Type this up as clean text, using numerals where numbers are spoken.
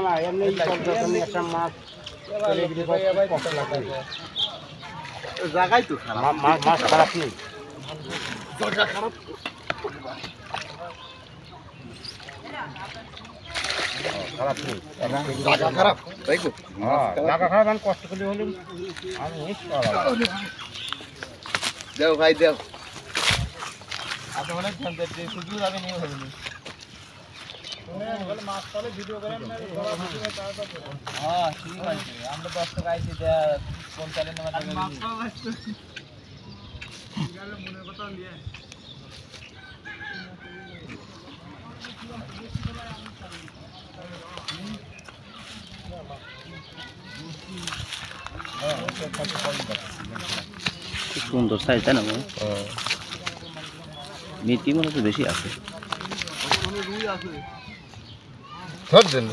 না এমনি একটা মাছ জায়গায় তো খারাপ, মাছ খারাপ নেই, জায়গা খারাপ, খারাপ নেই, জায়গা খারাপ, তাই তো জায়গা খারাপ। আমি কষ্ট করে হলে আমি দেও ভাই দেও। মাছ তাহলে ভিডিও করে আমরা 10 টাকা আইছি কোন চ্যানেলে মনের কথা নিয়ে খুব সুন্দর সাইজ তাই না? মিটি মনে তো বেশি আছে। ধর দেন।